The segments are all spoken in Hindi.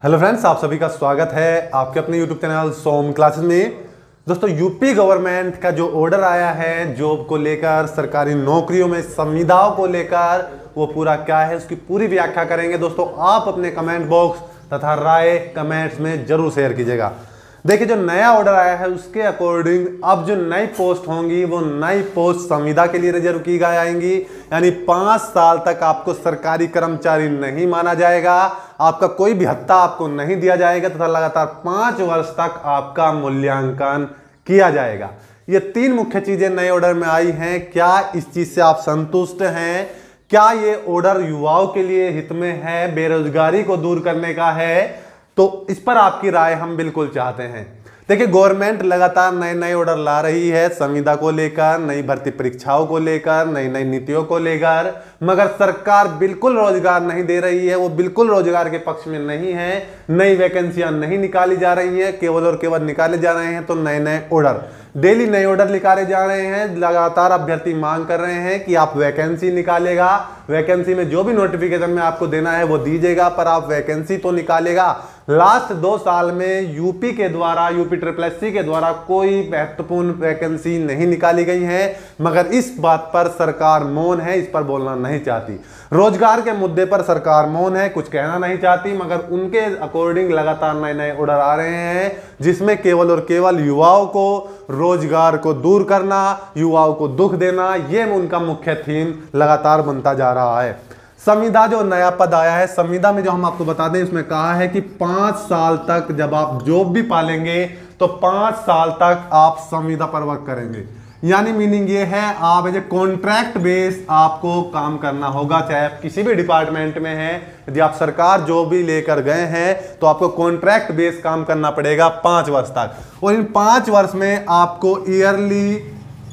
हेलो फ्रेंड्स, आप सभी का स्वागत है आपके अपने यूट्यूब चैनल सोम क्लासेस में। दोस्तों, यूपी गवर्नमेंट का जो ऑर्डर आया है जॉब को लेकर, सरकारी नौकरियों में संविदाओं को लेकर, वो पूरा क्या है उसकी पूरी व्याख्या करेंगे। दोस्तों, आप अपने कमेंट बॉक्स तथा राय कमेंट्स में जरूर शेयर कीजिएगा। देखिए, जो नया ऑर्डर आया है उसके अकॉर्डिंग अब जो नई पोस्ट होंगी वो नई पोस्ट संविदा के लिए रिजर्व की जाएंगी। यानी 5 साल तक आपको सरकारी कर्मचारी नहीं माना जाएगा, आपका कोई भी भत्ता आपको नहीं दिया जाएगा तथा लगातार 5 वर्ष तक आपका मूल्यांकन किया जाएगा। ये 3 मुख्य चीजें नए ऑर्डर में आई हैं। क्या इस चीज से आप संतुष्ट हैं? क्या ये ऑर्डर युवाओं के लिए हित में है, बेरोजगारी को दूर करने का है? तो इस पर आपकी राय हम बिल्कुल चाहते हैं। देखिए, गवर्नमेंट लगातार नए नए ऑर्डर ला रही है संविदा को लेकर, नई भर्ती परीक्षाओं को लेकर, नई नई नीतियों को लेकर, मगर सरकार बिल्कुल रोजगार नहीं दे रही है। वो बिल्कुल रोजगार के पक्ष में नहीं है। नई वैकेंसियां नहीं निकाली जा रही हैं, केवल और केवल निकाले जा रहे हैं तो नए नए ऑर्डर, डेली नए ऑर्डर निकाले जा रहे हैं। लगातार अभ्यर्थी मांग कर रहे हैं कि आप वैकेंसी निकालेगा, वैकेंसी में जो भी नोटिफिकेशन में आपको देना है वो दीजिएगा, पर आप वैकेंसी तो निकालेगा। लास्ट 2 साल में यूपी के द्वारा, यूपी SSC के द्वारा कोई महत्वपूर्ण वैकेंसी नहीं निकाली गई है, मगर इस बात पर सरकार मौन है, इस पर बोलना नहीं चाहती। रोजगार के मुद्दे पर सरकार मौन है, कुछ कहना नहीं चाहती, मगर उनके अकॉर्डिंग लगातार नए नए ऑर्डर आ रहे हैं जिसमें केवल और केवल युवाओं को रोजगार को दूर करना, युवाओं को दुख देना, यह उनका मुख्य थीम लगातार बनता जा रहा है। संविदा जो नया पद आया है, संविदा में जो हम आपको बता दें, इसमें कहा है कि 5 साल तक जब आप जॉब भी पालेंगे तो 5 साल तक आप संविदा पर वर्क करेंगे। यानी मीनिंग ये है, आप एज ए कॉन्ट्रैक्ट बेस आपको काम करना होगा, चाहे आप किसी भी डिपार्टमेंट में हैं। यदि आप सरकार जॉब भी लेकर गए हैं तो आपको कॉन्ट्रैक्ट बेस काम करना पड़ेगा 5 वर्ष तक। और इन 5 वर्ष में आपको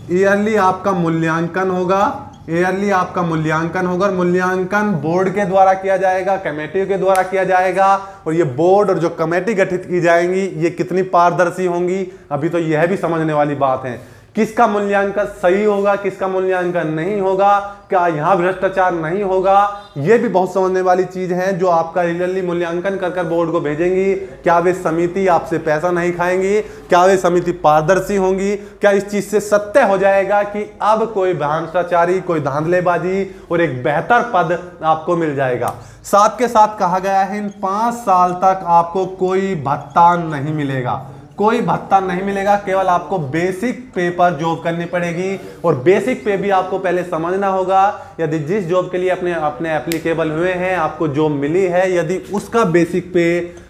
ईयरली आपका मूल्यांकन होगा, और मूल्यांकन बोर्ड के द्वारा किया जाएगा, कमेटी के द्वारा किया जाएगा। और ये बोर्ड और जो कमेटी गठित की जाएंगी ये कितनी पारदर्शी होंगी, अभी तो यह भी समझने वाली बात है। किसका मूल्यांकन सही होगा, किसका मूल्यांकन नहीं होगा, क्या यहां भ्रष्टाचार नहीं होगा, यह भी बहुत समझने वाली चीज है। जो आपका रियली मूल्यांकन कर बोर्ड को भेजेंगी, क्या वे समिति आपसे पैसा नहीं खाएंगी, क्या वे समिति पारदर्शी होंगी, क्या इस चीज से सत्य हो जाएगा कि अब कोई भ्रष्टाचारी, कोई धांधलेबाजी और एक बेहतर पद आपको मिल जाएगा। साथ के साथ कहा गया है इन 5 साल तक आपको कोई भत्ता नहीं मिलेगा, कोई भत्ता नहीं मिलेगा, केवल आपको बेसिक पे पर जॉब करनी पड़ेगी। और बेसिक पे भी आपको पहले समझना होगा। यदि जिस जॉब के लिए अपने एप्लीकेबल हुए हैं, आपको जॉब मिली है, यदि उसका बेसिक पे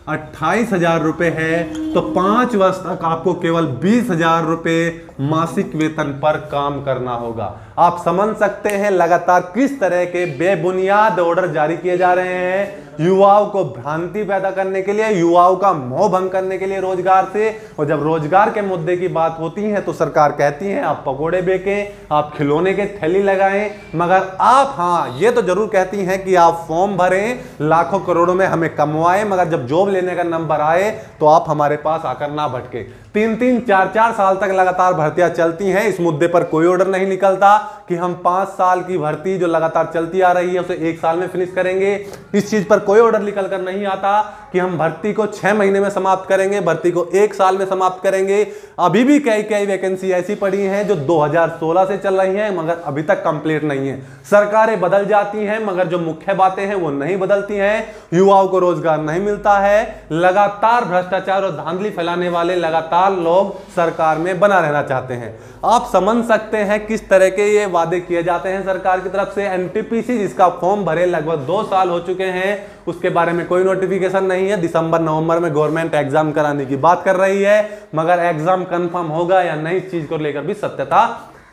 28,000 रुपए है तो 5 वर्ष तक आपको केवल 20,000 रुपए मासिक वेतन पर काम करना होगा। आप समझ सकते हैं लगातार किस तरह के बेबुनियाद ऑर्डर जारी किए जा रहे हैं, युवाओं को भ्रांति पैदा करने के लिए, युवाओं का मोह भंग करने के लिए रोजगार से। और जब रोजगार के मुद्दे की बात होती है तो सरकार कहती है आप पकोड़े बेचें, आप खिलौने के थैली लगाएं, मगर आप ये तो जरूर कहती हैं कि आप फॉर्म भरें, लाखों करोड़ों में हमें कमवाएं, मगर जब जॉब लेने का नंबर आए तो आप हमारे पास आकर ना भटके। 3-3, 4-4 साल तक लगातार भर्तियां चलती हैं, इस मुद्दे पर कोई ऑर्डर नहीं निकलता कि हम 5 साल की भर्ती जो लगातार चलती आ रही है उसे 1 साल में फिनिश करेंगे। इस चीज पर कोई ऑर्डर निकल कर नहीं आता कि हम भर्ती को 6 महीने में समाप्त करेंगे, भर्ती को 1 साल में समाप्त करेंगे। अभी भी कई वैकेंसी ऐसी पड़ी हैं जो 2016 से चल रही हैं, मगर अभी तक कंप्लीट नहीं है। सरकारें बदल जाती हैं मगर जो मुख्य बातें हैं वो नहीं बदलती हैं। युवाओं को रोजगार नहीं मिलता है, लगातार भ्रष्टाचार और धांधली फैलाने वाले लगातार लोग सरकार में बना रहना चाहते हैं। आप समझ सकते हैं किस तरह के ये वादे किए जाते हैं सरकार की तरफ से। एनटीपीसी जिसका फॉर्म भरे लगभग 2 साल हो चुके हैं, उसके बारे में कोई नोटिफिकेशन नहीं है। दिसंबर-नवंबर में गवर्नमेंट एग्जाम कराने की बात कर रही है, मगर एग्जाम कंफर्म होगा या नहीं, इस चीज को लेकर भी सत्यता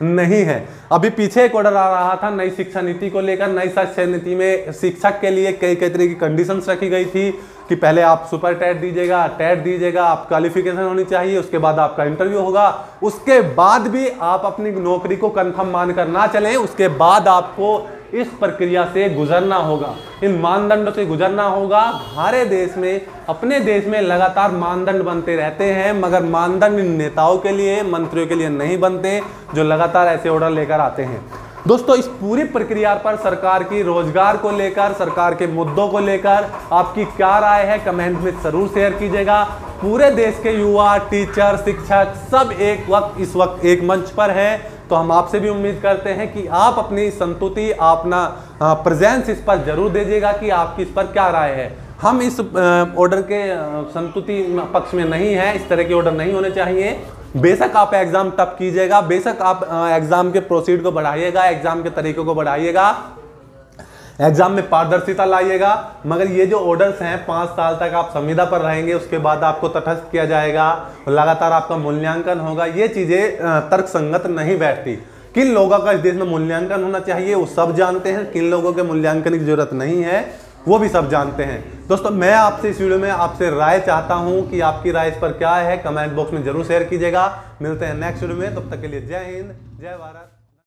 नहीं है। अभी पीछे एक ऑर्डर आ रहा था नई शिक्षा नीति को लेकर। नई शिक्षा नीति में शिक्षक के लिए कई तरह की कंडीशंस रखी गई थी कि पहले आप सुपर टेट दीजिएगा, टेट दीजिएगा, आप क्वालिफिकेशन होनी चाहिए, उसके बाद आपका इंटरव्यू होगा, उसके बाद भी आप अपनी नौकरी को कंफर्म मानकर ना चलें, उसके बाद आपको इस प्रक्रिया से गुजरना होगा, इन मानदंडों से गुजरना होगा। हमारे देश में, अपने देश में लगातार मानदंड बनते रहते हैं, मगर मानदंड नेताओं के लिए, मंत्रियों के लिए नहीं बनते जो लगातार ऐसे ऑर्डर लेकर आते हैं। दोस्तों इस पूरी प्रक्रिया पर सरकार की रोजगार को लेकर, सरकार के मुद्दों को लेकर आपकी क्या राय है, कमेंट में जरूर शेयर कीजिएगा। पूरे देश के युवा, टीचर, शिक्षक सब इस वक्त एक मंच पर हैं, तो हम आपसे भी उम्मीद करते हैं कि आप अपनी संतुति, अपना प्रेजेंस इस पर जरूर दीजिएगा कि आपकी इस पर क्या राय है। हम इस ऑर्डर के संतुति पक्ष में नहीं है, इस तरह के ऑर्डर नहीं होने चाहिए। बेशक आप एग्जाम तब कीजिएगा, बेशक आप एग्जाम के प्रोसीड को बढ़ाइएगा, एग्जाम के तरीकों को बढ़ाइएगा, एग्जाम में पारदर्शिता लाइएगा, मगर ये जो ऑर्डर्स हैं 5 साल तक आप संविदा पर रहेंगे, उसके बाद आपको तटस्थ किया जाएगा, लगातार आपका मूल्यांकन होगा, ये चीजें तर्कसंगत नहीं बैठती। किन लोगों का इस देश में मूल्यांकन होना चाहिए वो सब जानते हैं, किन लोगों के मूल्यांकन की जरूरत नहीं है वो भी सब जानते हैं। दोस्तों मैं आपसे इस वीडियो में आपसे राय चाहता हूं कि आपकी राय इस पर क्या है, कमेंट बॉक्स में जरूर शेयर कीजिएगा। मिलते हैं नेक्स्ट वीडियो में, तब तक के लिए जय हिंद, जय भारत।